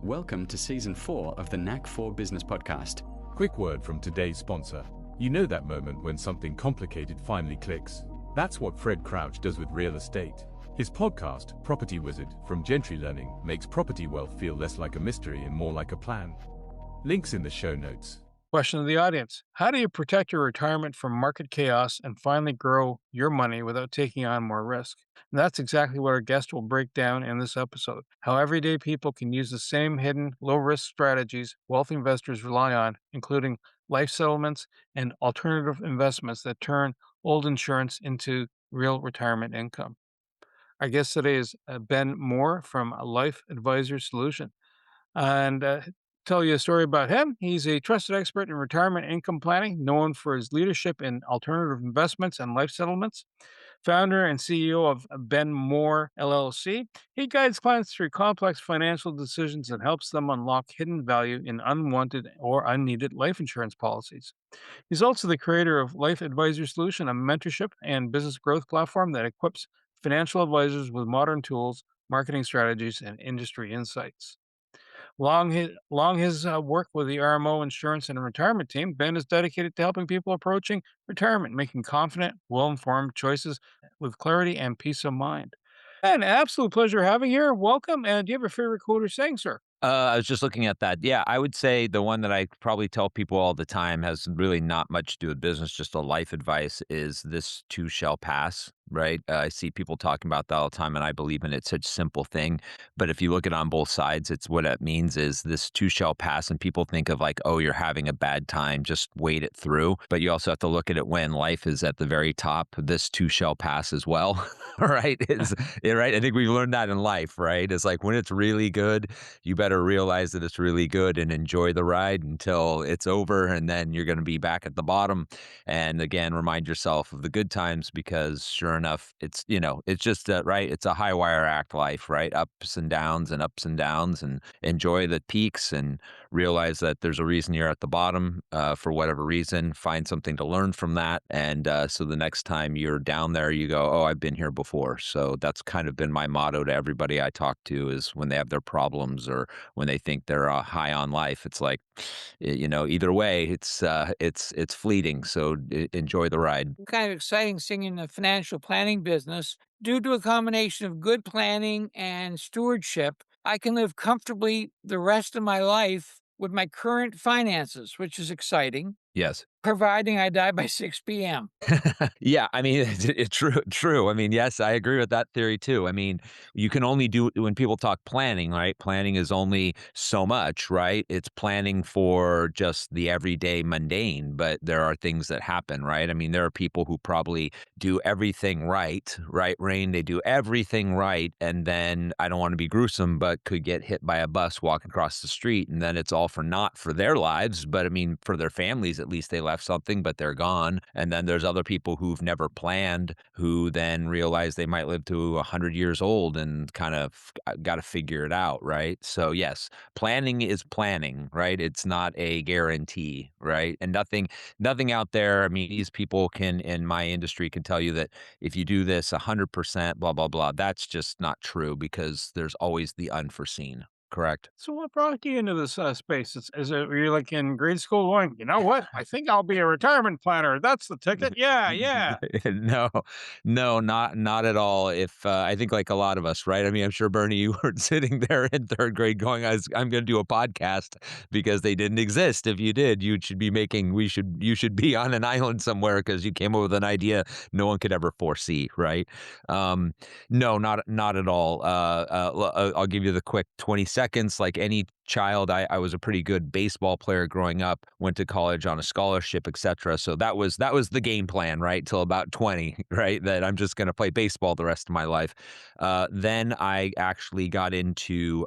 Welcome to Season 4 of the Knack 4 Business Podcast. Quick word from today's sponsor. You know that moment when something complicated finally clicks? That's what Fred Crouch does with real estate. His podcast, Property Wizard, from Gentry Learning, makes property wealth feel less like a mystery and more like a plan. Links in the show notes. Question of the audience. How do you protect your retirement from market chaos and finally grow your money without taking on more risk? And that's exactly what our guest will break down in this episode. How everyday people can use the same hidden, low-risk strategies wealthy investors rely on, including life settlements and alternative investments that turn old insurance into real retirement income. Our guest today is Ben Mohr from Life Advisor Solution. And tell you a story about him. He's a trusted expert in retirement income planning, known for his leadership in alternative investments and life settlements. Founder and CEO of Ben Mohr LLC, he guides clients through complex financial decisions and helps them unlock hidden value in unwanted or unneeded life insurance policies. He's also the creator of Life Advisor Solution, a mentorship and business growth platform that equips financial advisors with modern tools, marketing strategies, and industry insights. Along his work with the RMO insurance and retirement team, Ben is dedicated to helping people approaching retirement, making confident, well-informed choices with clarity and peace of mind. An absolute pleasure having you here. Welcome. And do you have a favorite quote or saying, sir? I was just looking at that. Yeah, I would say the one that I probably tell people all the time has really not much to do with business, just a life advice is this too shall pass, right? I see people talking about that all the time and I believe in it. It's such a simple thing. But if you look at it on both sides, it's what it means is this too shall pass. And people think of like, oh, you're having a bad time, just wait it through. But you also have to look at it when life is at the very top, this too shall pass as well, right? Right? I think we've learned that in life, right? It's like when it's really good, you better realize that it's really good and enjoy the ride until it's over. And then you're going to be back at the bottom. And again, remind yourself of the good times because sure enough, it's, it's just, right. It's a high wire act life, right? Ups and downs and enjoy the peaks and realize that there's a reason you're at the bottom for whatever reason, find something to learn from that. And so the next time you're down there, you go, oh, I've been here before. So that's kind of been my motto to everybody I talk to is when they have their problems or when they think they're high on life, it's like, either way, it's fleeting. So enjoy the ride. Kind of exciting thing in the financial planning business. Due to a combination of good planning and stewardship, I can live comfortably the rest of my life with my current finances, which is exciting. Yes. Providing I die by 6 p.m. Yeah, I mean, it's true. I mean, yes, I agree with that theory too. I mean, you can only do, when people talk planning, right? Planning is only so much, right? It's planning for just the everyday mundane, but there are things that happen, right? I mean, there are people who probably do everything right, Rain? They do everything right. And then I don't want to be gruesome, but could get hit by a bus walking across the street. And then it's all for naught for their lives. But I mean, for their families, at least they left something, but they're gone. And then there's other people who've never planned, who then realize they might live to 100 years old and kind of got to figure it out, right? So yes, planning is planning, right? It's not a guarantee, right? And nothing out there. I mean, these people in my industry can tell you that if you do this 100%, blah, blah, blah, that's just not true because there's always the unforeseen. Correct. So what brought you into this space? Were you like in grade school going, you know what? I think I'll be a retirement planner. That's the ticket. Yeah. No, not at all. If I think like a lot of us, right? I mean, I'm sure Bernie, you were sitting there in third grade going, I'm going to do a podcast because they didn't exist. If you did, you should be on an island somewhere because you came up with an idea no one could ever foresee, right? No, not at all. I'll give you the quick 20 seconds. Like any child, I was a pretty good baseball player growing up, went to college on a scholarship, etc. So that was the game plan, right? Till about 20, right? That I'm just going to play baseball the rest of my life. Then I actually got into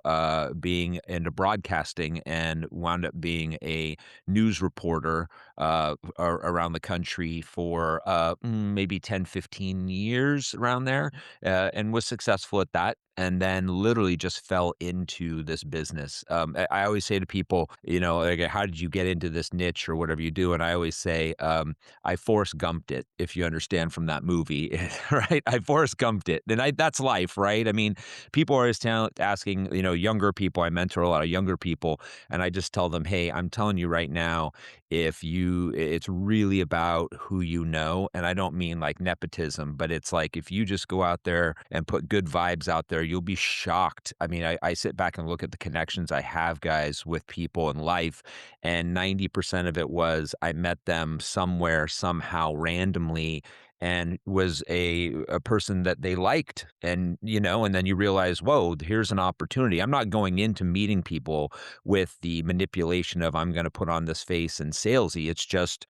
being into broadcasting and wound up being a news reporter around the country for maybe 10, 15 years around there, and was successful at that. And then literally just fell into this business. I always say to people, like, how did you get into this niche or whatever you do? And I always say, I Forrest Gumped it, if you understand from that movie, right? I Forrest Gumped it. And that's life, right? I mean, people are always asking, younger people. I mentor a lot of younger people, and I just tell them, hey, I'm telling you right now, it's really about who you know. And I don't mean like nepotism, but it's like if you just go out there and put good vibes out there, you'll be shocked. I mean, I sit back and look at the connections I have, guys, with people in life, and 90% of it was I met them somewhere, somehow, randomly, and was a person that they liked. And then you realize, whoa, here's an opportunity. I'm not going into meeting people with the manipulation of I'm going to put on this face and salesy. It's just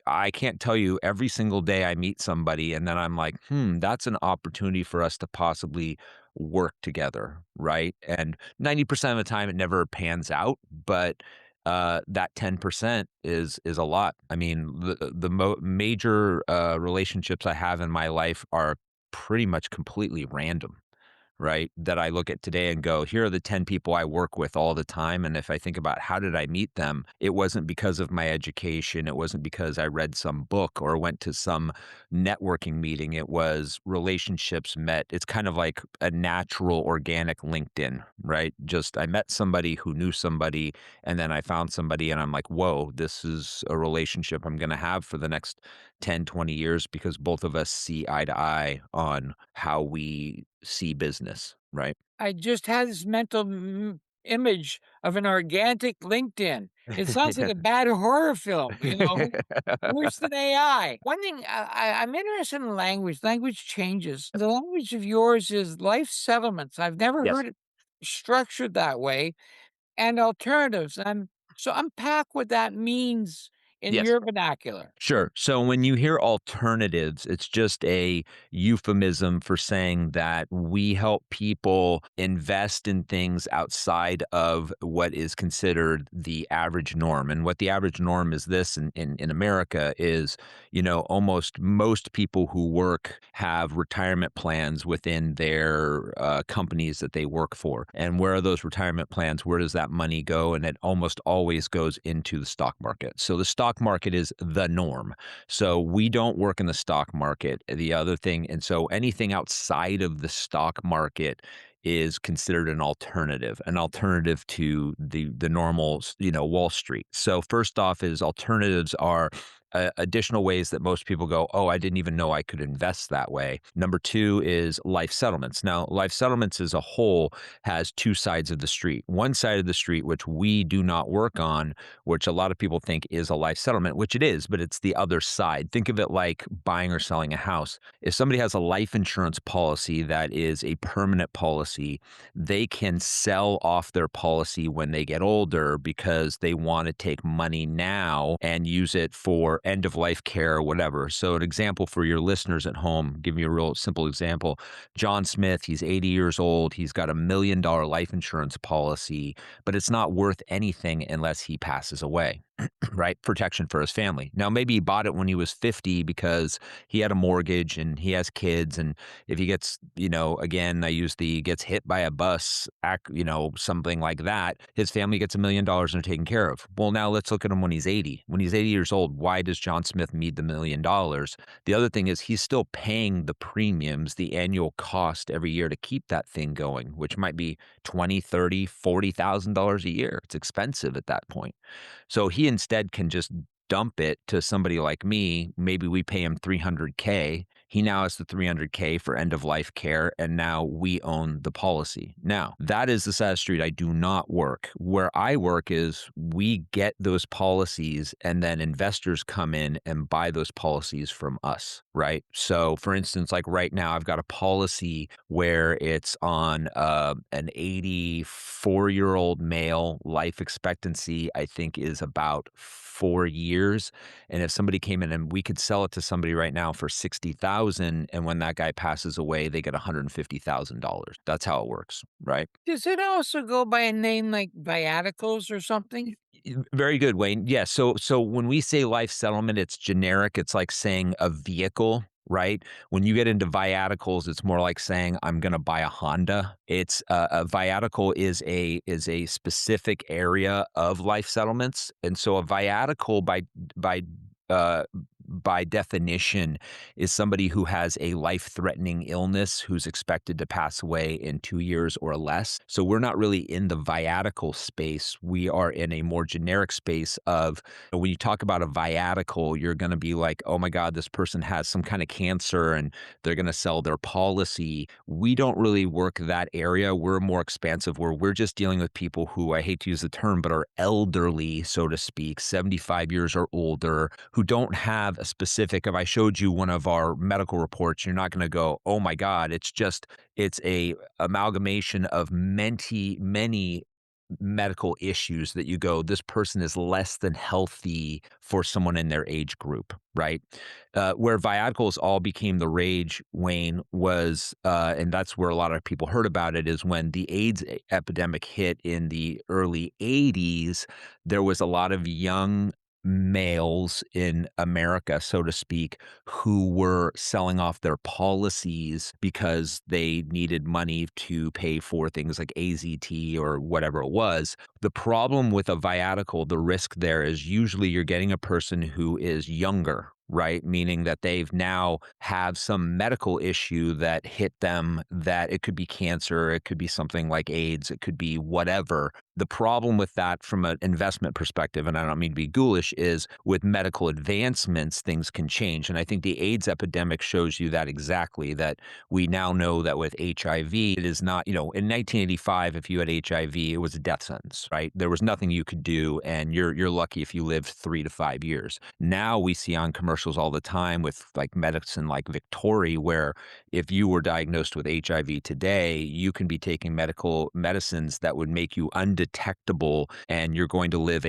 I can't tell you every single day I meet somebody and then I'm like, that's an opportunity for us to possibly work together, right? And 90% of the time it never pans out, but that 10% is a lot. I mean, the major relationships I have in my life are pretty much completely random, right? That I look at today and go, here are the 10 people I work with all the time. And if I think about how did I meet them, it wasn't because of my education. It wasn't because I read some book or went to some networking meeting. It was relationships met. It's kind of like a natural, organic LinkedIn, right? Just I met somebody who knew somebody, and then I found somebody and I'm like, whoa, this is a relationship I'm going to have for the next 10, 20 years because both of us see eye to eye on how we see business, right? I just had this mental image of an organic LinkedIn. It sounds like Yeah. a bad horror film, worse than AI. One thing I'm interested in language. Language changes. The language of yours is life settlements. I've never Yes. heard it structured that way, and alternatives. So unpack what that means in Yes. your vernacular. Sure. So when you hear alternatives, it's just a euphemism for saying that we help people invest in things outside of what is considered the average norm. And what the average norm is this in America is, almost most people who work have retirement plans within their companies that they work for. And where are those retirement plans? Where does that money go? And it almost always goes into the stock market. So the stock market is the norm. So we don't work in the stock market. The other thing, and so anything outside of the stock market is considered an alternative to the normal, Wall Street. So first off is alternatives are additional ways that most people go, oh, I didn't even know I could invest that way. Number two is life settlements. Now, life settlements as a whole has two sides of the street. One side of the street, which we do not work on, which a lot of people think is a life settlement, which it is, but it's the other side. Think of it like buying or selling a house. If somebody has a life insurance policy that is a permanent policy, they can sell off their policy when they get older because they want to take money now and use it for end of life care or whatever. So an example for your listeners at home, give you a real simple example. John Smith, he's 80 years old. He's got $1 million life insurance policy, but it's not worth anything unless he passes away. Right? Protection for his family. Now, maybe he bought it when he was 50 because he had a mortgage and he has kids. And if he gets, again, gets hit by a bus, something like that, his family gets $1 million and they're taken care of. Well, now let's look at him when he's 80. When he's 80 years old, why does John Smith need the $1 million? The other thing is he's still paying the premiums, the annual cost every year to keep that thing going, which might be $20, $30, $40,000 a year. It's expensive at that point. So he instead can just dump it to somebody like me. Maybe we pay him $300K. He now has the $300K for end of life care, and now we own the policy. Now, that is the side of the street I do not work. Where I work is we get those policies, and then investors come in and buy those policies from us, right? So, for instance, like right now, I've got a policy where it's on an 84-year-old male. Life expectancy, I think, is about 4 years. And if somebody came in and we could sell it to somebody right now for $60,000, and when that guy passes away, they get $150,000. That's how it works, right? Does it also go by a name like viaticals or something? Very good, Wayne. Yeah. So when we say life settlement, it's generic. It's like saying a vehicle. right? When you get into viaticals, it's more like saying, I'm going to buy a Honda. It's a viatical is a specific area of life settlements. And so a viatical by, uh, by definition is somebody who has a life-threatening illness who's expected to pass away in 2 years or less. So we're not really in the viatical space. We are in a more generic space of when you talk about a viatical, you're going to be like, oh my God, this person has some kind of cancer and they're going to sell their policy. We don't really work that area. We're more expansive where we're just dealing with people who, I hate to use the term, but are elderly, so to speak, 75 years or older, who don't have a specific, if I showed you one of our medical reports, you're not going to go, oh my God, it's a amalgamation of many medical issues that you go, this person is less than healthy for someone in their age group, right? Where viaticals all became the rage, Wayne, was, and that's where a lot of people heard about it, is when the AIDS epidemic hit in the early 80s, there was a lot of young males in America, so to speak, who were selling off their policies because they needed money to pay for things like AZT or whatever it was. The problem with a viatical, the risk there is usually you're getting a person who is younger, right? Meaning that they've now have some medical issue that hit them, that it could be cancer, it could be something like AIDS, it could be whatever. The problem with that from an investment perspective, and I don't mean to be ghoulish, is with medical advancements, things can change. And I think the AIDS epidemic shows you that exactly, that we now know that with HIV, it is not, in 1985, if you had HIV, it was a death sentence, right? There was nothing you could do, and you're lucky if you lived 3 to 5 years. Now we see on commercials all the time with like medicine like Victory, where if you were diagnosed with HIV today, you can be taking medical medicines that would make you undetectable, and you're going to live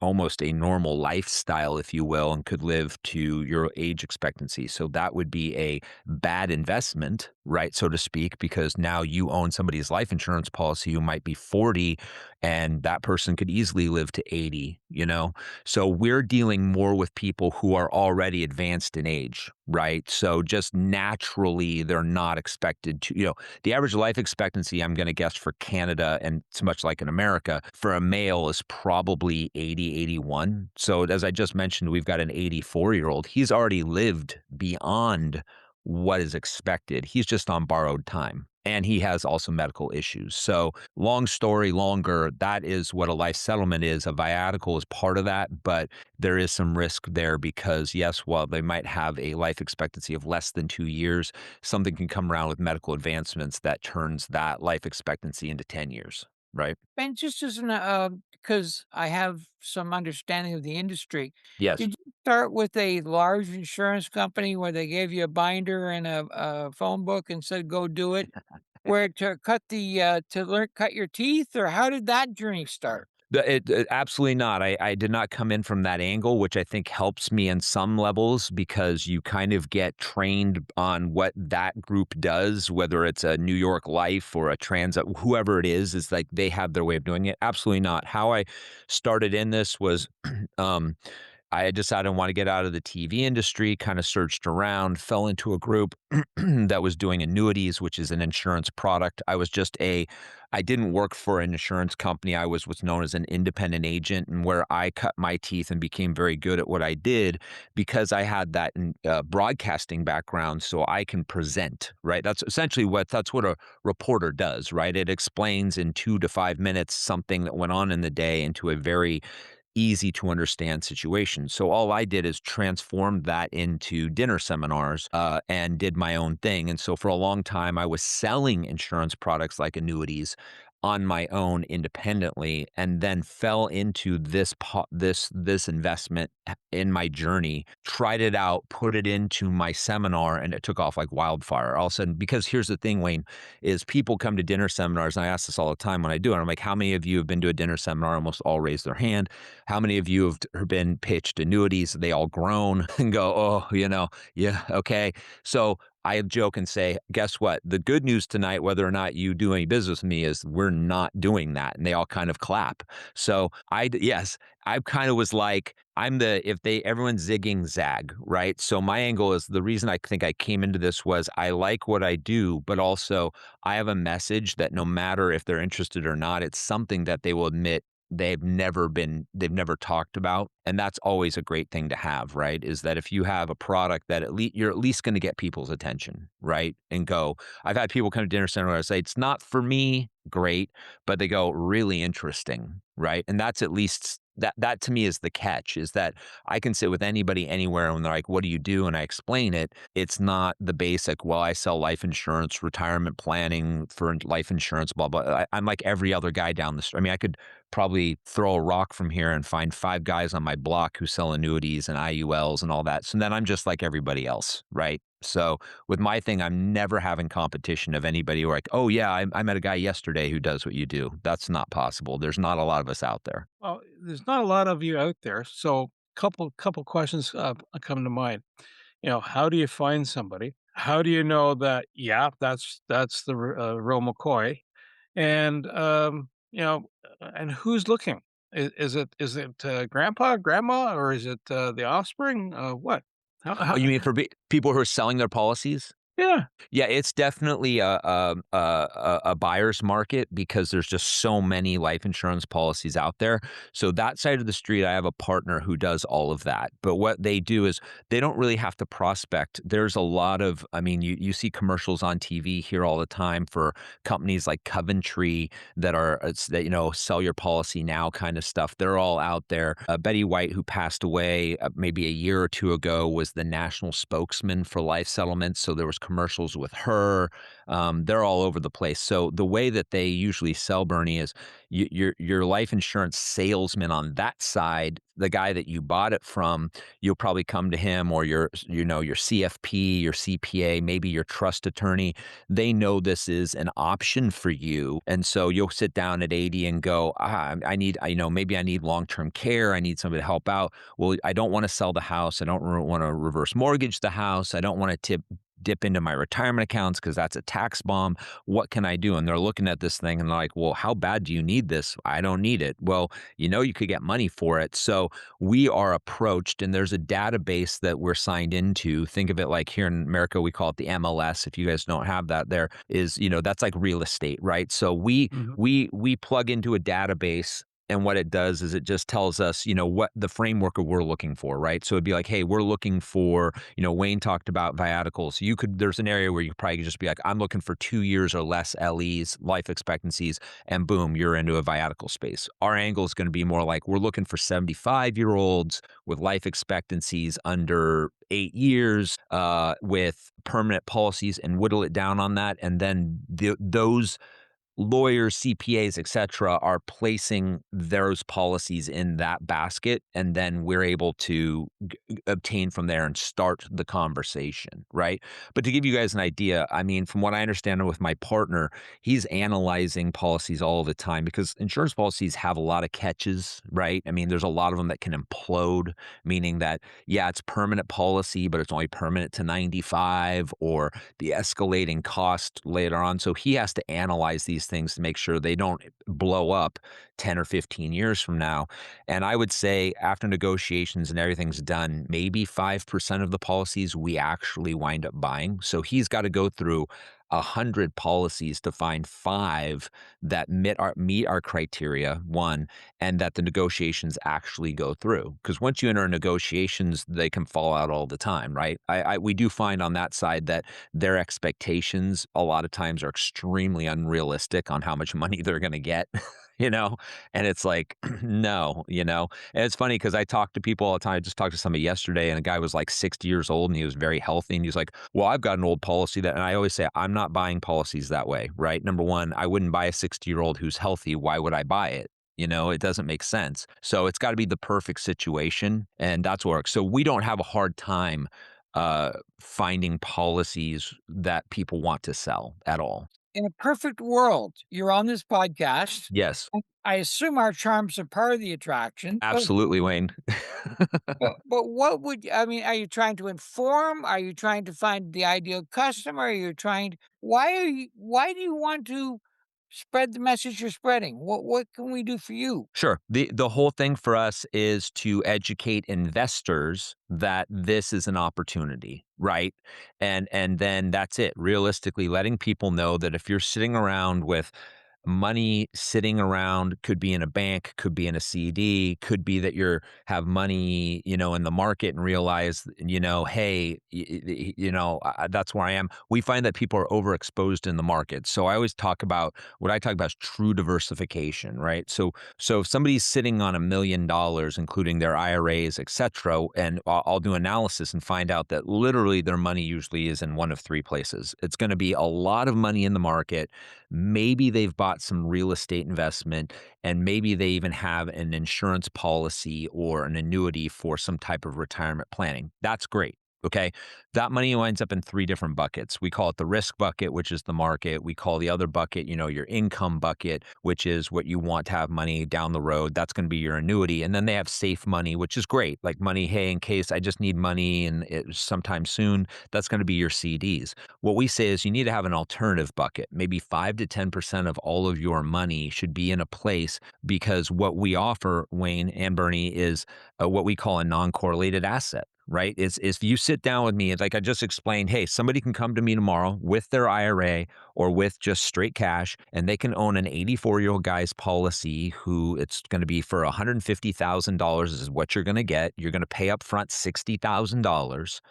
almost a normal lifestyle, if you will, and could live to your age expectancy. So that would be a bad investment, right, so to speak, because now you own somebody's life insurance policy who might be 40, and that person could easily live to 80. So we're dealing more with people who are already advanced in age, right? So just naturally, they're not expected to, the average life expectancy, I'm going to guess for Canada, and it's much like in America, for a male is probably 80, 81. So as I just mentioned, we've got an 84-year-old. He's already lived beyond what is expected. He's just on borrowed time. And he has also medical issues. So long story longer, that is what a life settlement is. A viatical is part of that, but there is some risk there because, yes, while they might have a life expectancy of less than 2 years, something can come around with medical advancements that turns that life expectancy into 10 years, right? And just as because I have some understanding of the industry, Yes. did you start with a large insurance company where they gave you a binder and a phone book and said, go do it? Where to cut your teeth, or how did that journey start? Absolutely not. I did not come in from that angle, which I think helps me in some levels because you kind of get trained on what that group does, whether it's a New York Life or a whoever it is like they have their way of doing it. Absolutely not. How I started in this was I decided I want to get out of the TV industry, kind of searched around, fell into a group that was doing annuities, which is an insurance product. I didn't work for an insurance company. I was what's known as an independent agent, and where I cut my teeth and became very good at what I did because I had that broadcasting background, so I can present, right? That's essentially that's what a reporter does, right? It explains in 2 to 5 minutes something that went on in the day into a very easy to understand situation. So all I did is transformed that into dinner seminars and did my own thing. And so for a long time, I was selling insurance products like annuities on my own independently, and then fell into this investment in my journey, tried it out, put it into my seminar, and it took off like wildfire. All of a sudden, because here's the thing, Wayne, is people come to dinner seminars, and I ask this all the time when I do it. I'm like, how many of you have been to a dinner seminar? Almost all raise their hand. How many of you have been pitched annuities? They all groan and go, oh, yeah, okay. So I joke and say, guess what? The good news tonight, whether or not you do any business with me, is we're not doing that. And they all kind of clap. So yes, I kind of was like, everyone's zigging zag, right? So my angle is the reason I think I came into this was I like what I do, but also I have a message that no matter if they're interested or not, it's something that they will admit they've never talked about. And that's always a great thing to have, right? Is that if you have a product that you're at least going to get people's attention, right? And go, I've had people come to dinner center where I say, it's not for me, great, but they go, really interesting, right? And that's at least that to me is the catch, is that I can sit with anybody anywhere and they're like, what do you do? And I explain it. It's not the basic, well, I sell life insurance, retirement planning for life insurance, blah, blah. I'm like every other guy down the street. I mean, I could probably throw a rock from here and find 5 guys on my block who sell annuities and IULs and all that. So then I'm just like everybody else, right? So with my thing, I'm never having competition of anybody who are like, oh yeah, I met a guy yesterday who does what you do. That's not possible. There's not a lot of us out there. Well, there's not a lot of you out there, so couple questions come to mind. How do you find somebody? How do you know that? Yeah, that's the real McCoy, and and who's looking? Is it grandpa, grandma, or is it the offspring? What? Oh, How? you mean for people who are selling their policies? Yeah. Yeah, it's definitely a buyer's market because there's just so many life insurance policies out there. So that side of the street, I have a partner who does all of that. But what they do is they don't really have to prospect. There's a lot of, I mean, you see commercials on TV here all the time for companies like Coventry that sell your policy now kind of stuff. They're all out there. Betty White, who passed away maybe a year or two ago, was the national spokesman for life settlements. So there was commercials with her. They're all over the place. So the way that they usually sell, Bernie, is your life insurance salesman on that side, the guy that you bought it from, you'll probably come to him or your CFP, your CPA, maybe your trust attorney. They know this is an option for you. And so you'll sit down at 80 and go, maybe I need long-term care. I need somebody to help out. Well, I don't want to sell the house. I don't want to reverse mortgage the house. I don't want to dip into my retirement accounts because that's a tax bomb. What can I do? And they're looking at this thing and they're like, well, how bad do you need this? I don't need it. Well, you could get money for it. So we are approached and there's a database that we're signed into. Think of it like here in America, we call it the MLS. If you guys don't have that, there is, that's like real estate, right? So we Mhm. we plug into a database. And what it does is it just tells us, what the framework we're looking for, right? So it'd be like, hey, we're looking for, Wayne talked about viaticals. There's an area where you probably could just be like, I'm looking for 2 years or less LEs, life expectancies, and boom, you're into a viatical space. Our angle is going to be more like, we're looking for 75-year-olds with life expectancies under 8 years, with permanent policies, and whittle it down on that. And then those lawyers, CPAs, et cetera, are placing those policies in that basket, and then we're able to obtain from there and start the conversation, right? But to give you guys an idea, I mean, from what I understand with my partner, he's analyzing policies all the time because insurance policies have a lot of catches, right? I mean, there's a lot of them that can implode, meaning that, yeah, it's permanent policy, but it's only permanent to 95, or the escalating cost later on. So he has to analyze these things to make sure they don't blow up 10 or 15 years from now. And I would say after negotiations and everything's done, maybe 5% of the policies we actually wind up buying. So he's got to go through 100 policies to find 5 that meet our criteria, one, and that the negotiations actually go through. Because once you enter negotiations, they can fall out all the time, right? We do find on that side that their expectations a lot of times are extremely unrealistic on how much money they're going to get, and it's like, no, and it's funny because I talk to people all the time. I just talked to somebody yesterday and a guy was like 60 years old and he was very healthy. And he was like, well, I've got an old policy and I always say, I'm not buying policies that way, right? Number one, I wouldn't buy a 60-year-old who's healthy. Why would I buy it? It doesn't make sense. So it's got to be the perfect situation. And that's what works. So we don't have a hard time finding policies that people want to sell at all. In a perfect world, you're on this podcast. Yes, I assume our charms are part of the attraction, but absolutely, Wayne. But what would I mean, are you trying to inform? Are you trying to find the ideal customer? Are you trying why do you want to spread the message you're spreading? What can we do for you? Sure. The whole thing for us is to educate investors that this is an opportunity, right? And then that's it. Realistically, letting people know that if you're sitting around with money sitting around, could be in a bank, could be in a CD, could be that you're have money, in the market and realize, hey, that's where I am. We find that people are overexposed in the market. So I always talk about what I talk about is true diversification, right? So if somebody's sitting on $1 million, including their IRAs, et cetera, and I'll do analysis and find out that literally their money usually is in one of three places. It's going to be a lot of money in the market. Maybe they've bought some real estate investment, and maybe they even have an insurance policy or an annuity for some type of retirement planning. That's great. Okay. That money winds up in three different buckets. We call it the risk bucket, which is the market. We call the other bucket, your income bucket, which is what you want to have money down the road. That's going to be your annuity. And then they have safe money, which is great. Like money, hey, in case I just need money and it's sometime soon, that's going to be your CDs. What we say is you need to have an alternative bucket. Maybe 5 to 10% of all of your money should be in a place, because what we offer, Wayne and Bernie, is what we call a non-correlated asset. Right? Is if you sit down with me, like I just explained, hey, somebody can come to me tomorrow with their IRA or with just straight cash, and they can own an 84-year-old guy's policy who it's going to be for $150,000 is what you're going to get. You're going to pay up front $60,000.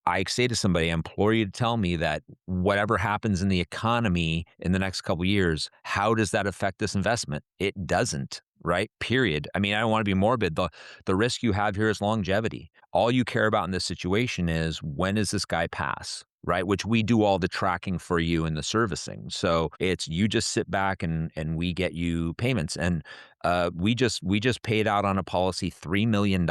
I say to somebody, I implore you to tell me that whatever happens in the economy in the next couple of years, how does that affect this investment? It doesn't, right? Period. I mean, I don't want to be morbid. The risk you have here is longevity. All you care about in this situation is, when does this guy pass? Right? Which we do all the tracking for you and the servicing. So it's, you just sit back and we get you payments. And we just paid out on a policy $3 million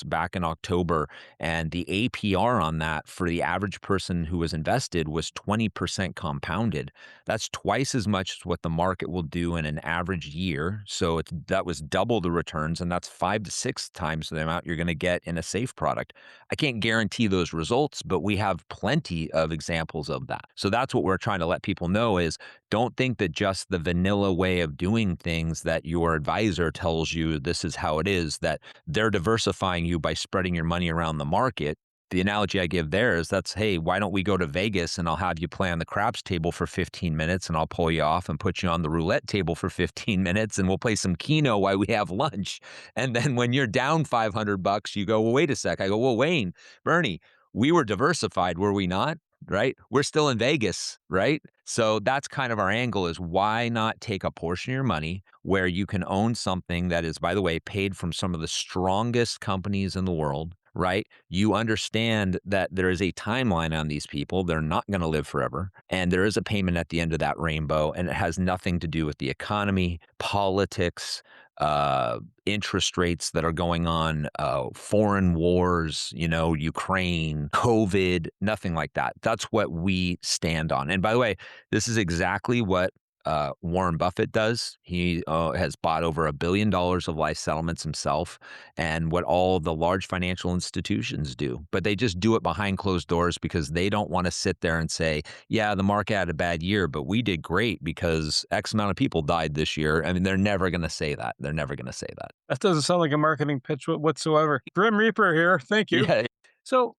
back in October, and the APR on that for the average person who was invested was 20% compounded. That's twice as much as what the market will do in an average year. So that was double the returns, and that's 5 to 6 times the amount you're going to get in a safe product. I can't guarantee those results, but we have plenty of examples of that. So that's what we're trying to let people know is, don't think that just the vanilla way of doing things that your advisor tells you this is how it is, that they're diversifying you by spreading your money around the market. The analogy I give there is, hey, why don't we go to Vegas and I'll have you play on the craps table for 15 minutes and I'll pull you off and put you on the roulette table for 15 minutes and we'll play some Keno while we have lunch. And then when you're down $500, you go, well, wait a sec. I go, well, Wayne, Bernie, we were diversified, were we not? Right? We're still in Vegas, right? So that's kind of our angle, is why not take a portion of your money where you can own something that is, by the way, paid from some of the strongest companies in the world, right? You understand that there is a timeline on these people. They're not going to live forever. And there is a payment at the end of that rainbow. And it has nothing to do with the economy, politics, interest rates that are going on, foreign wars, Ukraine, COVID, nothing like that. That's what we stand on. And by the way, this is exactly what Warren Buffett does. He has bought over $1 billion of life settlements himself, and what all the large financial institutions do. But they just do it behind closed doors because they don't want to sit there and say, yeah, the market had a bad year, but we did great because X amount of people died this year. I mean, they're never going to say that. They're never going to say that. That doesn't sound like a marketing pitch whatsoever. Grim Reaper here. Thank you. Yeah. So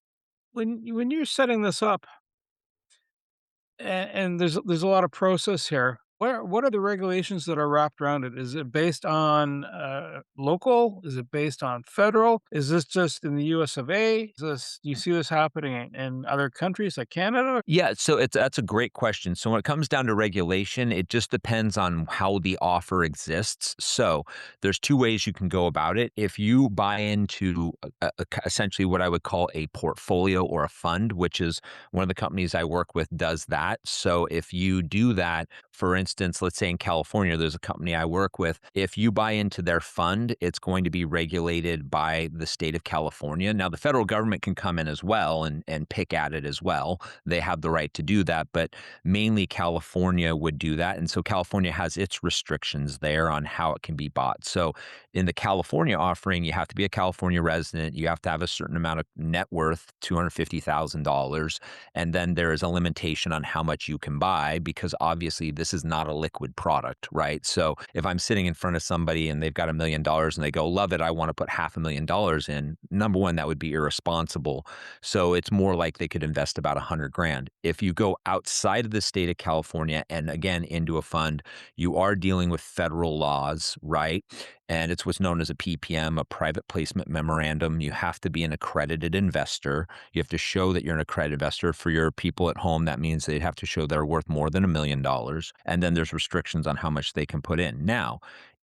when you're setting this up, and there's a lot of process here. What are the regulations that are wrapped around it? Is it based on local? Is it based on federal? Is this just in the US of A? Do you see this happening in other countries like Canada? Yeah, so that's a great question. So when it comes down to regulation, it just depends on how the offer exists. So there's two ways you can go about it. If you buy into essentially what I would call a portfolio or a fund, which is one of the companies I work with does that. So if you do that, for instance, instance, let's say in California, there's a company I work with. If you buy into their fund, it's going to be regulated by the state of California. Now, the federal government can come in as well and pick at it as well. They have the right to do that, but mainly California would do that. And so California has its restrictions there on how it can be bought. So in the California offering, you have to be a California resident. You have to have a certain amount of net worth, $250,000. And then there is a limitation on how much you can buy because obviously this is not a liquid product, right? So if I'm sitting in front of somebody and they've got $1 million and they go, love it, I want to put $500,000 in, number one, that would be irresponsible. So it's more like they could invest about 100 grand. If you go outside of the state of California and again into a fund, you are dealing with federal laws, right? And it's what's known as a PPM, a private placement memorandum. You have to be an accredited investor. You have to show that you're an accredited investor. For your people at home, that means they'd have to show they're worth more than $1 million. And then there's restrictions on how much they can put in. Now,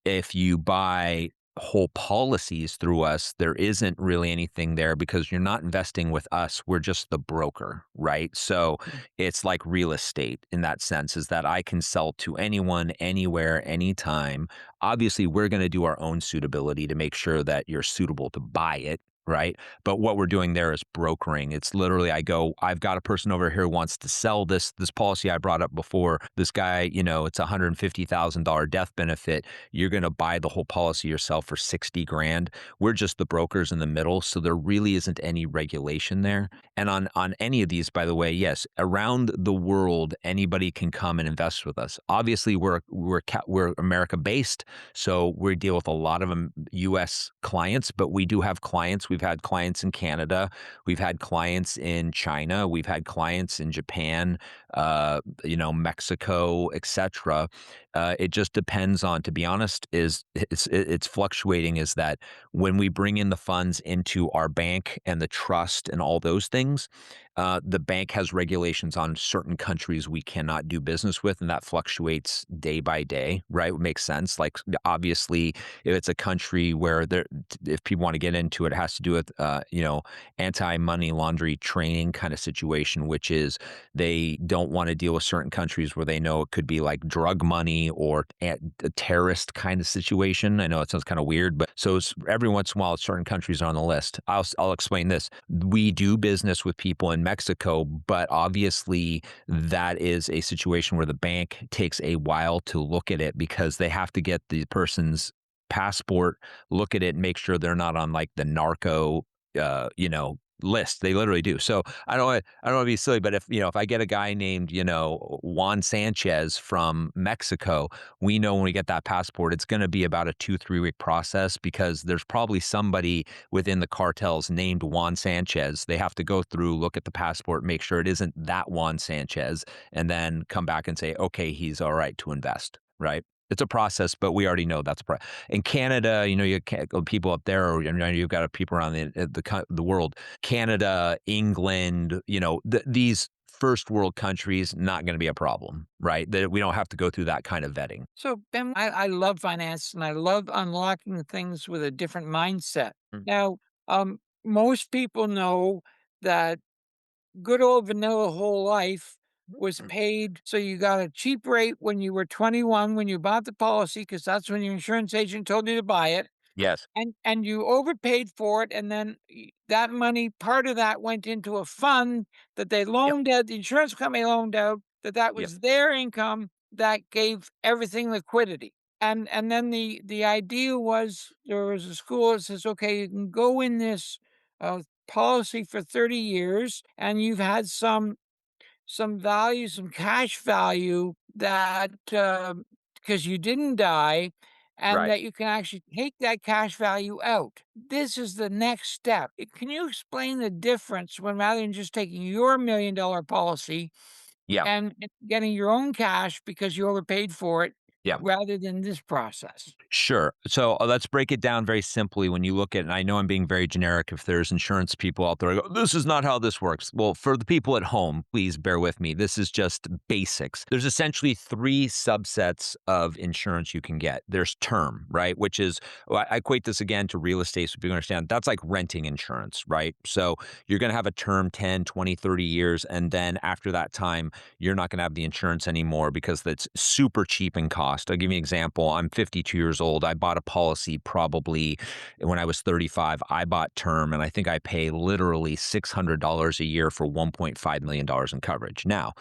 if you buy whole policies through us, there isn't really anything there because you're not investing with us. We're just the broker, right? So it's like real estate in that sense, is that I can sell to anyone, anywhere, anytime. Obviously, we're going to do our own suitability to make sure that you're suitable to buy it. Right. But what we're doing there is brokering. It's literally, I go, I've got a person over here who wants to sell this policy I brought up before. This guy, it's a $150,000 death benefit. You're going to buy the whole policy yourself for 60 grand. We're just the brokers in the middle. So there really isn't any regulation there. And on any of these, by the way, yes, around the world, anybody can come and invest with us. Obviously, we're America based. So we deal with a lot of US clients, but we do have clients. We've had clients in Canada. We've had clients in China. We've had clients in Japan, Mexico, etc. It just depends on, to be honest, it's fluctuating. Is that when we bring in the funds into our bank and the trust and all those things, the bank has regulations on certain countries we cannot do business with, and that fluctuates day by day, right? It makes sense. Like obviously, if it's a country where if people want to get into it, it has to do with, anti-money laundering training kind of situation, which is they don't want to deal with certain countries where they know it could be like drug money or a terrorist kind of situation. I know it sounds kind of weird, but so every once in a while, certain countries are on the list. I'll explain this. We do business with people in Mexico, but obviously that is a situation where the bank takes a while to look at it because they have to get the person's passport, look at it, and make sure they're not on like the narco, list. They literally do. So I don't want to be silly, but if I get a guy named, Juan Sanchez from Mexico, we know when we get that passport, it's going to be about a 2-3 week process because there's probably somebody within the cartels named Juan Sanchez. They have to go through, look at the passport, make sure it isn't that Juan Sanchez, and then come back and say, okay, he's all right to invest, right? It's a process, but we already know that's a process. In Canada, you can't go people up there, or you've got people around the world. Canada, England, these first world countries, not going to be a problem, right? That we don't have to go through that kind of vetting. So, Ben, I love finance and I love unlocking things with a different mindset. Mm. Now, most people know that good old vanilla whole life was paid. So you got a cheap rate when you were 21, when you bought the policy, because that's when your insurance agent told you to buy it. Yes. And you overpaid for it, and then that money, part of that went into a fund that they Yep. loaned out, the insurance company loaned out, that Yep. was their income that gave everything liquidity. And then the idea was there was a school that says, okay, you can go in this policy for 30 years, and you've had some value, some cash value that because you didn't die, and Right. that you can actually take that cash value out. This is the next step. Can you explain the difference when rather than just taking your $1 million policy Yeah. and getting your own cash because you overpaid for it, Yeah. rather than this process? Sure. So let's break it down very simply. When you look at, and I know I'm being very generic, if there's insurance people out there, I go, this is not how this works. Well, for the people at home, please bear with me. This is just basics. There's essentially three subsets of insurance you can get. There's term, right? Which is, well, I equate this again to real estate so people understand that's like renting insurance, right? So you're going to have a term 10, 20, 30 years. And then after that time, you're not going to have the insurance anymore because that's super cheap in cost. I'll give you an example. I'm 52 years old. I bought a policy probably when I was 35. I bought term, and I think I pay literally $600 a year for $1.5 million in coverage. Now,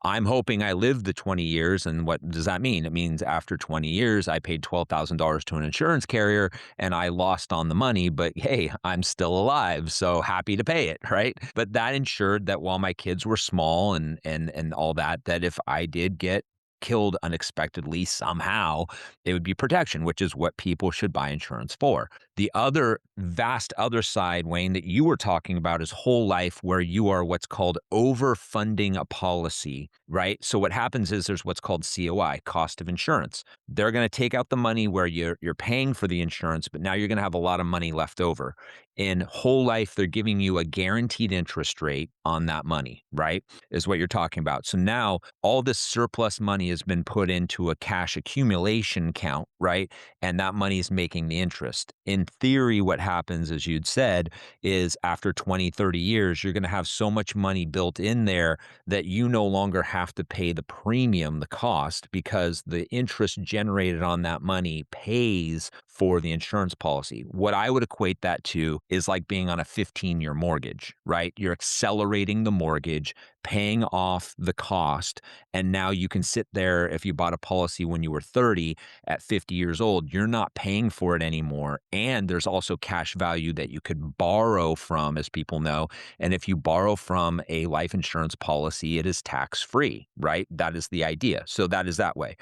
I'm hoping I live the 20 years. And what does that mean? It means after 20 years, I paid $12,000 to an insurance carrier and I lost on the money, but hey, I'm still alive. So happy to pay it, right? But that ensured that while my kids were small and all that, that if I did get killed unexpectedly somehow, it would be protection, which is what people should buy insurance for. The other vast other side, Wayne, that you were talking about is whole life, where you are what's called overfunding a policy, right? So what happens is there's what's called COI, cost of insurance. They're going to take out the money where you're paying for the insurance, but now you're going to have a lot of money left over. In whole life, they're giving you a guaranteed interest rate on that money, right? Is what you're talking about. So now all this surplus money has been put into a cash accumulation account, right? And that money is making the interest. In theory, what happens, as you'd said, is after 20, 30 years, you're going to have so much money built in there that you no longer have to pay the premium, the cost, because the interest generated on that money pays for the insurance policy. What I would equate that to is like being on a 15-year mortgage, right? You're accelerating the mortgage, paying off the cost, and now you can sit there. If you bought a policy when you were 30, at 50 years old, you're not paying for it anymore. And there's also cash value that you could borrow from, as people know. And if you borrow from a life insurance policy, it is tax-free, right? That is the idea. So that is that way.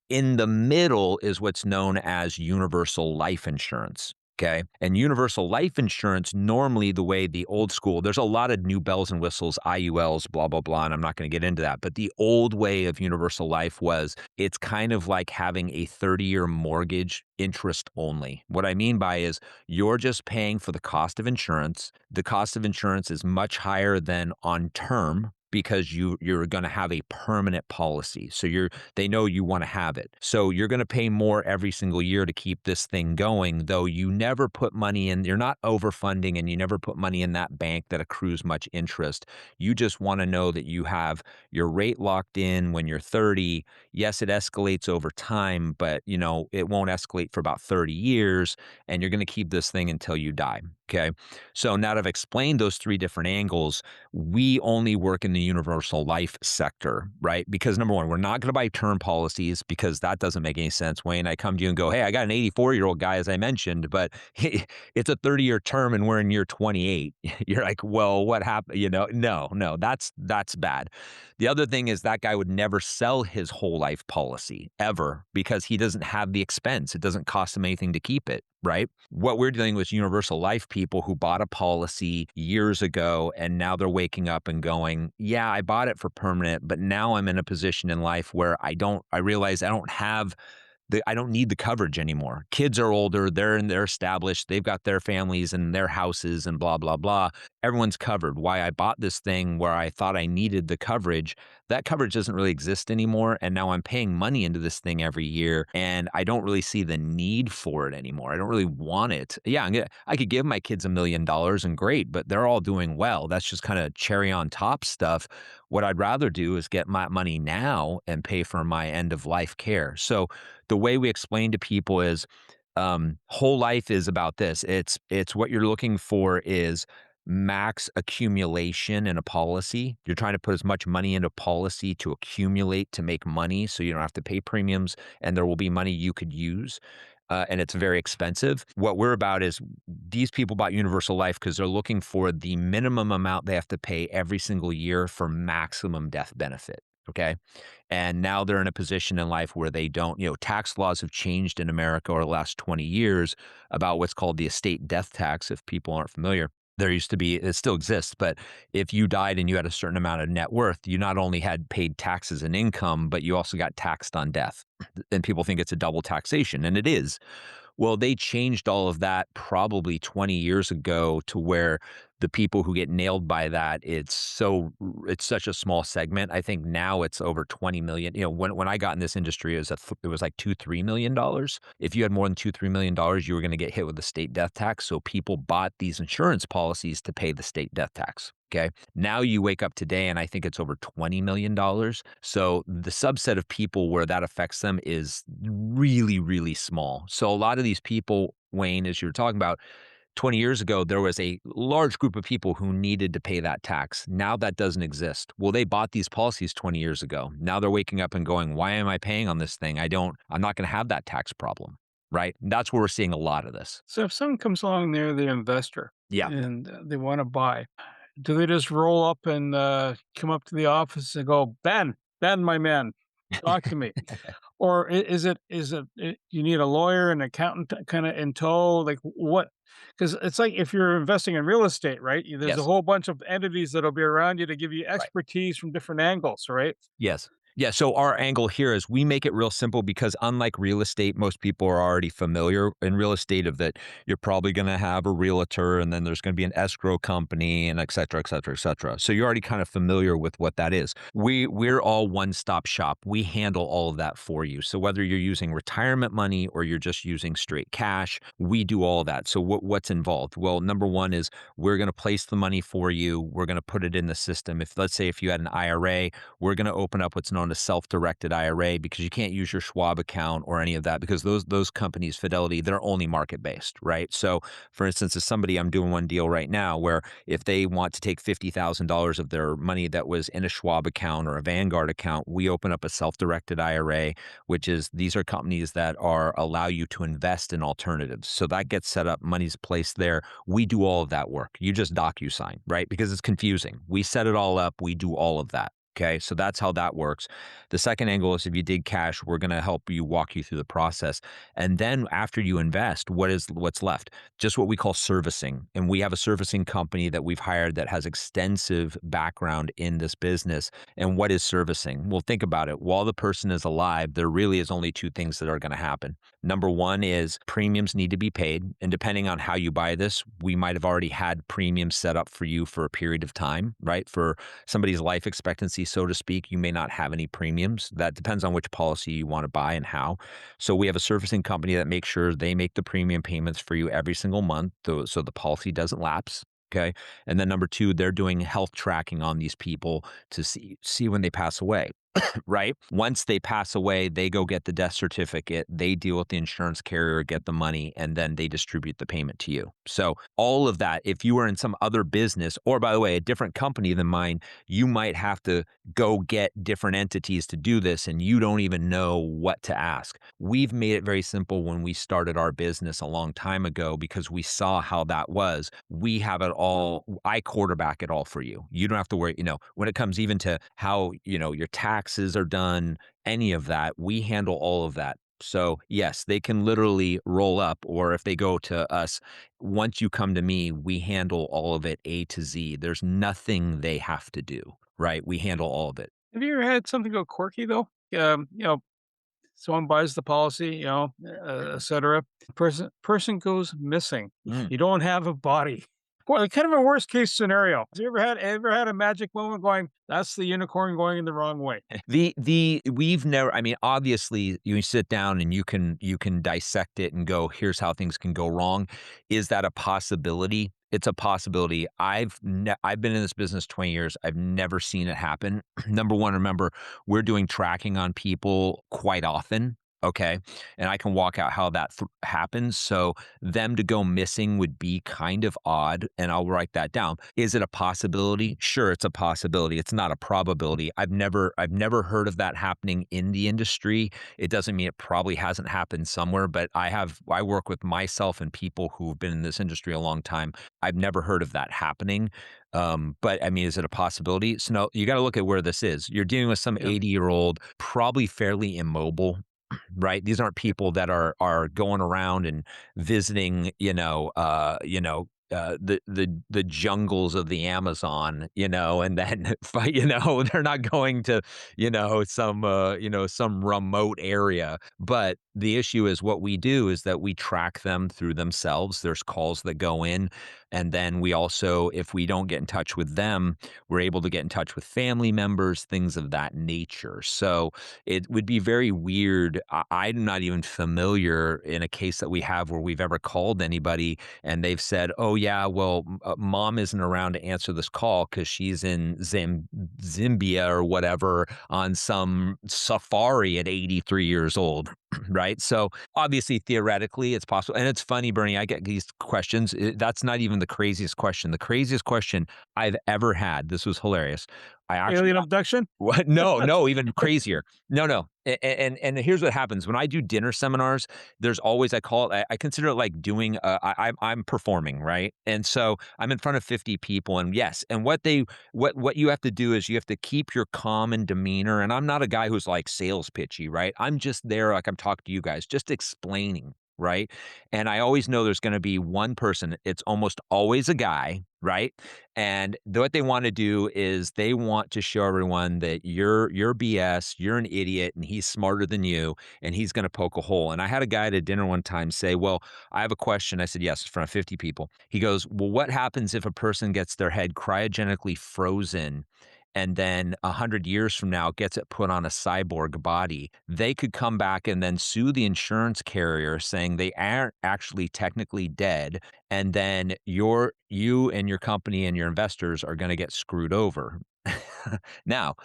In the middle is what's known as universal life insurance. Okay. And universal life insurance, normally the way the old school, there's a lot of new bells and whistles, IULs, blah, blah, blah. And I'm not going to get into that. But the old way of universal life was it's kind of like having a 30-year mortgage interest only. What I mean by is you're just paying for the cost of insurance. The cost of insurance is much higher than on term, because you're going to have a permanent policy. So they know you want to have it. So you're going to pay more every single year to keep this thing going, though you never put money in. You're not overfunding, and you never put money in that bank that accrues much interest. You just want to know that you have your rate locked in when you're 30. Yes, it escalates over time, but it won't escalate for about 30 years, and you're going to keep this thing until you die. Okay. So now that I've explained those three different angles, we only work in the universal life sector, right? Because number one, we're not going to buy term policies because that doesn't make any sense. Wayne, I come to you and go, hey, I got an 84-year-old guy, as I mentioned, but it's a 30-year term and we're in year 28. You're like, well, what happened? No, that's bad. The other thing is that guy would never sell his whole life policy ever because he doesn't have the expense. It doesn't cost him anything to keep it. Right? What we're dealing with universal life people who bought a policy years ago and now they're waking up and going, yeah, I bought it for permanent, but now I'm in a position in life where I realize I don't need the coverage anymore. Kids are older, they're established, they've got their families and their houses and blah, blah, blah. Everyone's covered. Why I bought this thing where I thought I needed the coverage, that coverage doesn't really exist anymore. And now I'm paying money into this thing every year and I don't really see the need for it anymore. I don't really want it. Yeah, I could give my kids $1 million and great, but they're all doing well. That's just kind of cherry on top stuff. What I'd rather do is get my money now and pay for my end of life care. So the way we explain to people is whole life is about this. It's what you're looking for is max accumulation in a policy. You're trying to put as much money into a policy to accumulate to make money so you don't have to pay premiums and there will be money you could use. And it's very expensive. What we're about is these people bought universal life because they're looking for the minimum amount they have to pay every single year for maximum death benefit. Okay. And now they're in a position in life where they don't, tax laws have changed in America over the last 20 years about what's called the estate death tax, if people aren't familiar. There used to be, it still exists, but if you died and you had a certain amount of net worth, you not only had paid taxes and income, but you also got taxed on death. And people think it's a double taxation, and it is. Well, they changed all of that probably 20 years ago to where the people who get nailed by that, it's such a small segment. I think now it's over 20 million. You know, when I got in this industry, it was like $2-3 million. If you had more than $2-3 million, you were going to get hit with the state death tax. So people bought these insurance policies to pay the state death tax. Okay. Now you wake up today and I think it's over $20 million. So the subset of people where that affects them is really, really small. So a lot of these people, Wayne, as you were talking about, 20 years ago, there was a large group of people who needed to pay that tax. Now that doesn't exist. Well, they bought these policies 20 years ago. Now they're waking up and going, why am I paying on this thing? I'm not going to have that tax problem. Right. And that's where we're seeing a lot of this. So if someone comes along, they're the investor, Yeah. and they want to buy, do they just roll up and come up to the office and go, Ben, my man, talk to me? Or is it you need a lawyer, an accountant kind of in tow? Like what? Because it's like if you're investing in real estate, right? There's a Yes. whole bunch of entities that'll be around you to give you Right. expertise from different angles, right? Yes. Yeah. So our angle here is we make it real simple because unlike real estate, most people are already familiar in real estate of that you're probably going to have a realtor and then there's going to be an escrow company and et cetera, et cetera, et cetera. So you're already kind of familiar with what that is. We're all one-stop shop. We handle all of that for you. So whether you're using retirement money or you're just using straight cash, we do all of that. So what's involved? Well, number one is we're going to place the money for you. We're going to put it in the system. Let's say if you had an IRA, we're going to open up what's known as self-directed IRA because you can't use your Schwab account or any of that because those companies, Fidelity, they're only market-based, right? So for instance, as somebody, I'm doing one deal right now where if they want to take $50,000 of their money that was in a Schwab account or a Vanguard account, we open up a self-directed IRA, which is these are companies that allow you to invest in alternatives. So that gets set up, money's placed there. We do all of that work. You just DocuSign, right? Because it's confusing. We set it all up. We do all of that. Okay, so that's how that works. The second angle is if you dig cash, we're going to help you walk you through the process. And then after you invest, what's left? Just what we call servicing. And we have a servicing company that we've hired that has extensive background in this business. And what is servicing? Well, think about it. While the person is alive, there really is only two things that are going to happen. Number one is premiums need to be paid. And depending on how you buy this, we might have already had premiums set up for you for a period of time, right? For somebody's life expectancy, so to speak, you may not have any premiums. That depends on which policy you want to buy and how. So we have a servicing company that makes sure they make the premium payments for you every single month, so the policy doesn't lapse. Okay. And then number two, they're doing health tracking on these people to see when they pass away. Right? Once they pass away, they go get the death certificate, they deal with the insurance carrier, get the money, and then they distribute the payment to you. So all of that, if you were in some other business, or by the way, a different company than mine, you might have to go get different entities to do this, and you don't even know what to ask. We've made it very simple when we started our business a long time ago because we saw how that was. We have it all. I quarterback it all for you. You don't have to worry, when it comes even to how, your taxes are done, any of that, we handle all of that. So yes, they can literally roll up, or if they go to us, once you come to me, we handle all of it A to Z. There's nothing they have to do, right? We handle all of it. Have you ever had something go quirky though? Someone buys the policy, et cetera. Person goes missing. Mm. You don't have a body. Well, kind of a worst case scenario. Have you ever had a magic moment going, that's the unicorn going in the wrong way? We've never, obviously you sit down and you can dissect it and go, here's how things can go wrong. Is that a possibility? It's a possibility. I've been in this business 20 years. I've never seen it happen. Number one, remember, we're doing tracking on people quite often. Okay. And I can walk out how that happens. So them to go missing would be kind of odd. And I'll write that down. Is it a possibility? Sure, it's a possibility. It's not a probability. I've never heard of that happening in the industry. It doesn't mean it probably hasn't happened somewhere, but I work with myself and people who've been in this industry a long time. I've never heard of that happening. But is it a possibility? So no, you got to look at where this is. You're dealing with some 80-year-old, probably fairly immobile. Right. These aren't people that are going around and visiting, the jungles of the Amazon, and then they're not going to, some remote area. But the issue is what we do is that we track them through themselves. There's calls that go in, and then we also, if we don't get in touch with them, we're able to get in touch with family members, things of that nature. So it would be very weird. I'm not even familiar in a case that we have where we've ever called anybody and they've said, "Oh yeah, well, mom isn't around to answer this call because she's in Zambia or whatever on some safari at 83 years old." Right? So obviously, theoretically, it's possible. And it's funny, Bernie, I get these questions. That's not even the craziest question. The craziest question I've ever had, this was hilarious. I actually Alien abduction? what? No, no, even crazier. No, no. And here's what happens when I do dinner seminars. There's always I call it. I consider it like doing. I'm performing, right? And so I'm in front of 50 people, and yes, and what you have to do is you have to keep your calm and demeanor. And I'm not a guy who's like sales pitchy, right? I'm just there, like I'm talking to you guys, just explaining. Right. And I always know there's going to be one person. It's almost always a guy. Right. And what they want to do is they want to show everyone that you're BS, you're an idiot, and he's smarter than you, and he's going to poke a hole. And I had a guy at a dinner one time say, "Well, I have a question." I said, "Yes," in front of 50 people. He goes, "Well, what happens if a person gets their head cryogenically frozen and then 100 years from now gets it put on a cyborg body? They could come back and then sue the insurance carrier saying they aren't actually technically dead, and then you and your company and your investors are going to get screwed over." Now,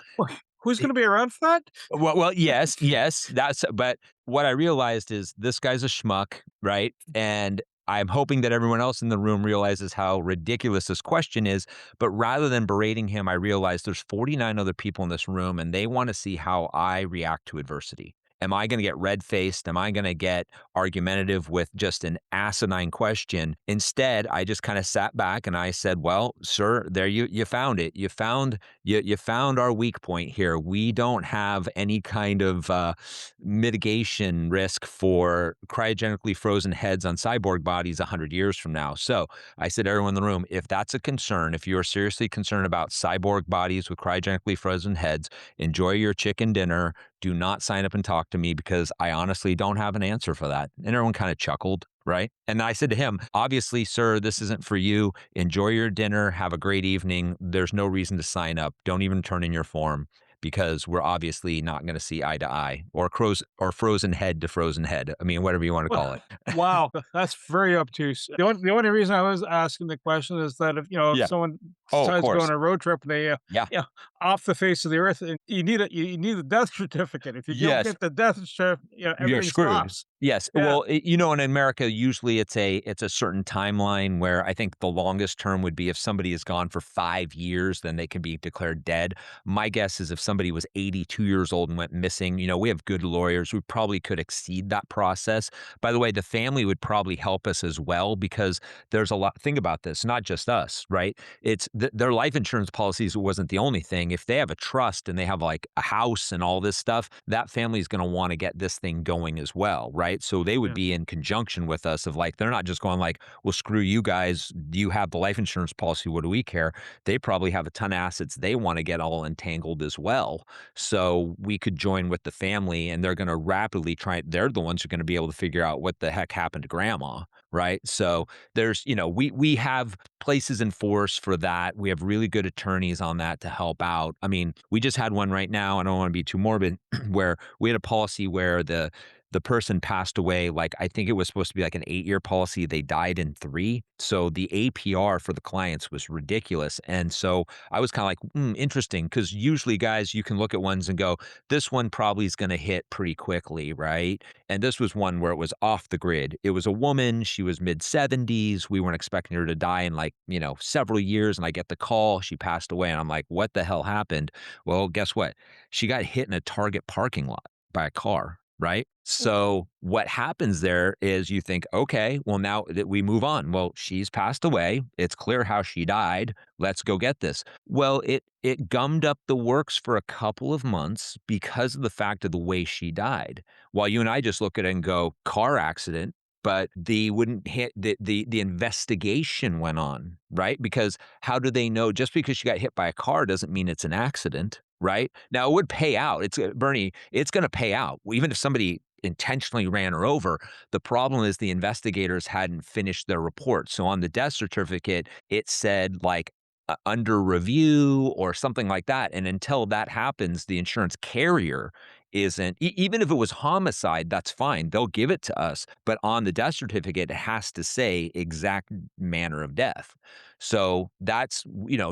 Who's going to be around for that? well, yes, yes, but what I realized is this guy's a schmuck, right? And I'm hoping that everyone else in the room realizes how ridiculous this question is. But rather than berating him, I realized there's 49 other people in this room and they want to see how I react to adversity. Am I going to get red-faced? Am I going to get argumentative with just an asinine question? Instead, I just kind of sat back and I said, "Well, sir, there you found it. You found our weak point here. We don't have any kind of mitigation risk for cryogenically frozen heads on cyborg bodies 100 years from now." So I said, everyone in the room, if that's a concern, if you are seriously concerned about cyborg bodies with cryogenically frozen heads, enjoy your chicken dinner. Do not sign up and talk to me because I honestly don't have an answer for that. And everyone kind of chuckled, right? And I said to him, "Obviously, sir, this isn't for you. Enjoy your dinner. Have a great evening. There's no reason to sign up. Don't even turn in your form because we're obviously not going to see eye to eye or frozen head to frozen head. I mean, whatever you want to call it." Wow, that's very obtuse. The only reason I was asking the question is that if Yeah. someone Oh, of decides to go course. on a road trip and they Yeah. off the face of the earth, and you need a death certificate. If you don't Yes. get the death certificate, You're everything screwed. stops. Yes. Yeah. Well, in America, usually it's a certain timeline where I think the longest term would be if somebody is gone for 5 years, then they can be declared dead. My guess is if somebody was 82 years old and went missing, we have good lawyers. We probably could exceed that process. By the way, the family would probably help us as well because there's a lot. Think about this, not just us, right? It's their life insurance policies wasn't the only thing. If they have a trust and they have like a house and all this stuff, that family is going to want to get this thing going as well, right? So they would Yeah. be in conjunction with us of like, they're not just going like, "Well, screw you guys. You have the life insurance policy. What do we care?" They probably have a ton of assets they want to get all entangled as well. So we could join with the family and they're going to rapidly they're the ones who are going to be able to figure out what the heck happened to grandma, right? So there's, we have places in force for that. We have really good attorneys on that to help out. I mean, we just had one right now. I don't want to be too morbid, where we had a policy where the person passed away, like I think it was supposed to be like an 8-year policy. They died in 3. So the APR for the clients was ridiculous. And so I was kind of like, interesting, because usually, guys, you can look at ones and go, this one probably is going to hit pretty quickly, right? And this was one where it was off the grid. It was a woman. She was mid-70s. We weren't expecting her to die in like, several years. And I get the call. She passed away. And I'm like, what the hell happened? Well, guess what? She got hit in a Target parking lot by a car. Right? So what happens there is you think, okay, well, now that we move on. Well, she's passed away. It's clear how she died. Let's go get this. Well, it gummed up the works for a couple of months because of the fact of the way she died. While you and I just look at it and go, car accident. but the wouldn't hit the investigation went on, right? Because how do they know just because she got hit by a car doesn't mean it's an accident, right? Now it would pay out. It's Bernie, it's going to pay out. Even if somebody intentionally ran her over, the problem is the investigators hadn't finished their report. So on the death certificate, it said like under review or something like that. And until that happens, the insurance carrier isn't, even if it was homicide, that's fine. They'll give it to us. But on the death certificate, it has to say exact manner of death. So that's,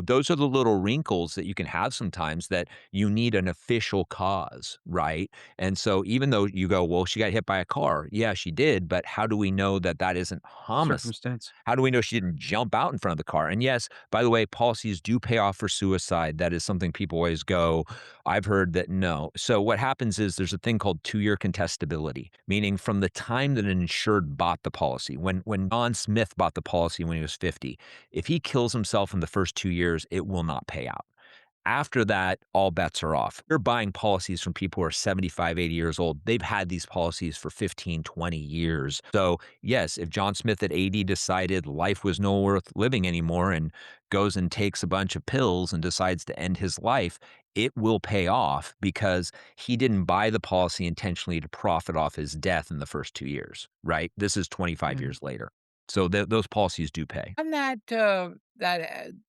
those are the little wrinkles that you can have sometimes that you need an official cause, right? And so even though you go, well, she got hit by a car. Yeah, she did. But how do we know that that isn't homicide? Circumstance. How do we know she didn't jump out in front of the car? And yes, by the way, policies do pay off for suicide. That is something people always go, I've heard that no. So what happens is there's a thing called 2-year contestability, meaning from the time that an insured bought the policy, when John Smith bought the policy when he was 50, if he kills himself in the first 2 years, it will not pay out. After that, all bets are off. You're buying policies from people who are 75, 80 years old. They've had these policies for 15, 20 years. So yes, if John Smith at 80 decided life was no worth living anymore and goes and takes a bunch of pills and decides to end his life, it will pay off because he didn't buy the policy intentionally to profit off his death in the first 2 years, right? This is 25 years later. So those policies do pay. On that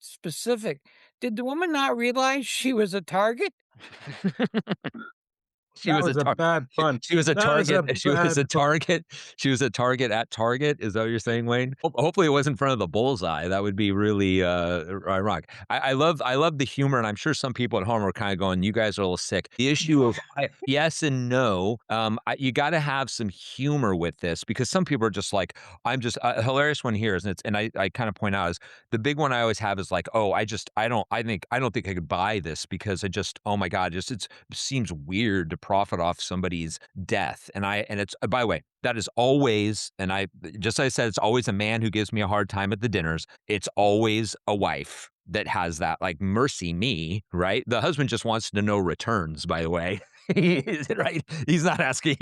specific, did the woman not realize she was a target? She That was a was a bad pun. she was a That was a target. She was a bad pun. target. She was a target at Target. Is that what you're saying, Wayne? Hopefully, it was in front of the bullseye. That would be really ironic. I love the humor, and I'm sure some people at home are kind of going, "You guys are a little sick." The issue of yes and no. You got to have some humor with this because some people are just like, "I'm just a hilarious one here," and I kind of point out is the big one I always have is like, "Oh, I don't think I could buy this because oh my God, it seems weird to profit off somebody's death." And it's by the way, that is always, and I just as I said, it's always a man who gives me a hard time at the dinners. It's always a wife that has that, like, mercy me, right? The husband just wants to know returns, by the way. Right? He's not asking,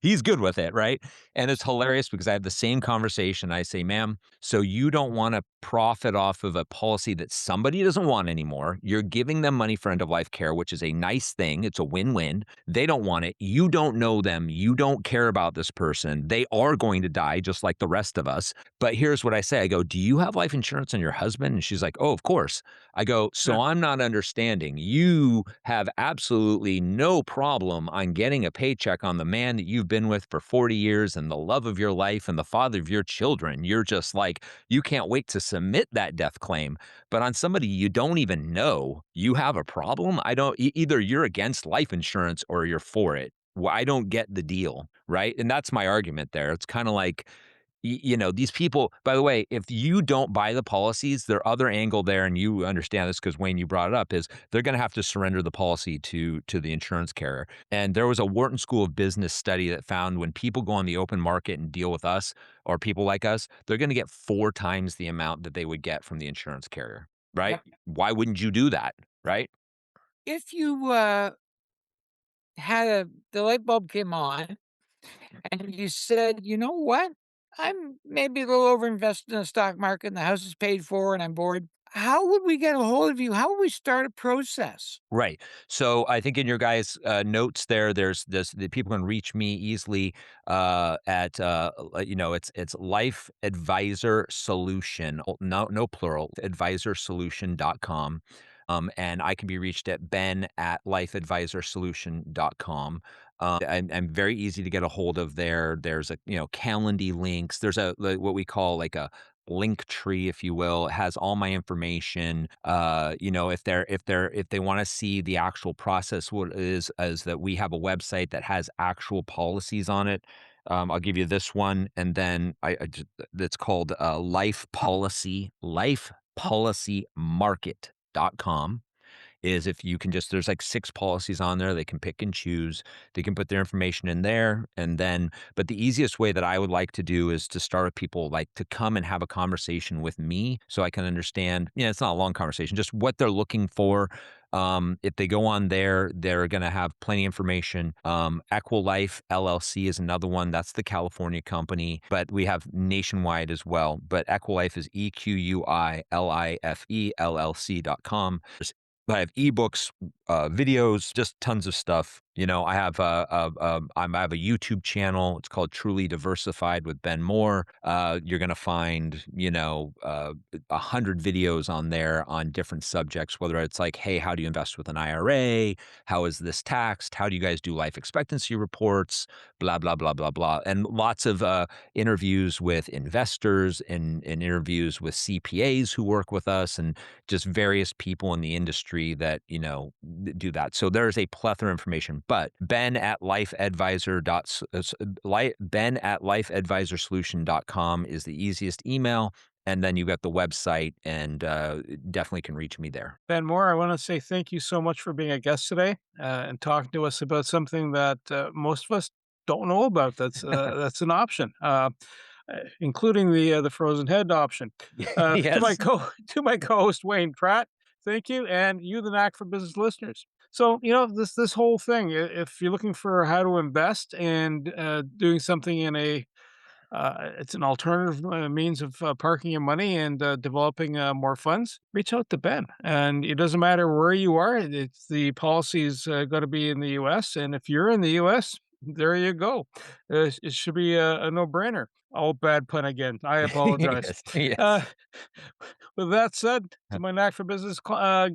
he's good with it, right? And it's hilarious because I have the same conversation. I say, ma'am, so you don't want to profit off of a policy that somebody doesn't want anymore. You're giving them money for end of life care, which is a nice thing. It's a win-win. They don't want it. You don't know them. You don't care about this person. They are going to die just like the rest of us. But here's what I say. I go, do you have life insurance on your husband? And she's like, oh, of course. I go, so I'm not understanding. You have absolutely no problem on getting a paycheck on the man that you've been with for 40 years and the love of your life and the father of your children. You're just like, you can't wait to submit that death claim. But on somebody you don't even know, you have a problem. Either you're against life insurance or you're for it. Well, I don't get the deal, right? And that's my argument there. It's kind of like, these people, by the way, if you don't buy the policies, their other angle there, and you understand this because Wayne, you brought it up, is they're going to have to surrender the policy to the insurance carrier. And there was a Wharton School of Business study that found when people go on the open market and deal with us or people like us, they're going to get 4 times the amount that they would get from the insurance carrier, right? Yep. Why wouldn't you do that, right? If you the light bulb came on and you said, you know what? I'm maybe a little overinvested in the stock market and the house is paid for and I'm bored. How would we get a hold of you? How would we start a process? Right. So I think in your guys' notes there's this, the people can reach me easily at it's Life Advisor Solution, no plural, advisorsolution.com. And I can be reached at ben@lifeadvisorsolution.com. I'm very easy to get a hold of there. There's Calendly links. There's what we call like a link tree, if you will. It has all my information. If they want to see the actual process, what it is that we have a website that has actual policies on it. I'll give you this one, and then that's called lifepolicymarket.com. Is if you can there's like 6 policies on there. They can pick and choose. They can put their information in there. And then, but the easiest way that I would like to do is to start with people like to come and have a conversation with me so I can understand, it's not a long conversation, just what they're looking for. If they go on there, they're going to have plenty of information. Equilife LLC is another one. That's the California company, but we have nationwide as well. But Equilife is EQUILIFE.com. I have ebooks, videos, just tons of stuff. I have I have a YouTube channel. It's called Truly Diversified with Ben Mohr. You're going to find 100 videos on there on different subjects. Whether it's like, hey, how do you invest with an IRA? How is this taxed? How do you guys do life expectancy reports? Blah blah blah blah blah, and lots of interviews with investors and interviews with CPAs who work with us, and just various people in the industry that do that. So there's a plethora of information. But Ben at lifeadvisorsolution.com is the easiest email. And then you got the website, and definitely can reach me there. Ben Mohr, I want to say thank you so much for being a guest today and talking to us about something that most of us don't know about. That's an option, including the frozen head option. Yes. To my co-host Wayne Pratt, thank you, and you, the Knack for Business listeners. So this whole thing. If you're looking for how to invest and doing something in it's an alternative means of parking your money and developing more funds, reach out to Ben. And it doesn't matter where you are. The policy's got to be in the U.S. And if you're in the U.S., there you go. It should be a no-brainer. Oh, bad pun again. I apologize. Yes. With that said, to my Knack for Business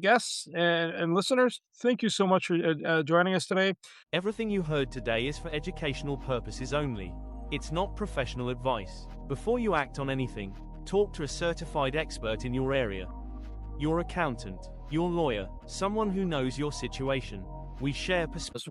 guests and listeners, thank you so much for joining us today. Everything you heard today is for educational purposes only. It's not professional advice. Before you act on anything, talk to a certified expert in your area. Your accountant, your lawyer, someone who knows your situation. We share perspectives.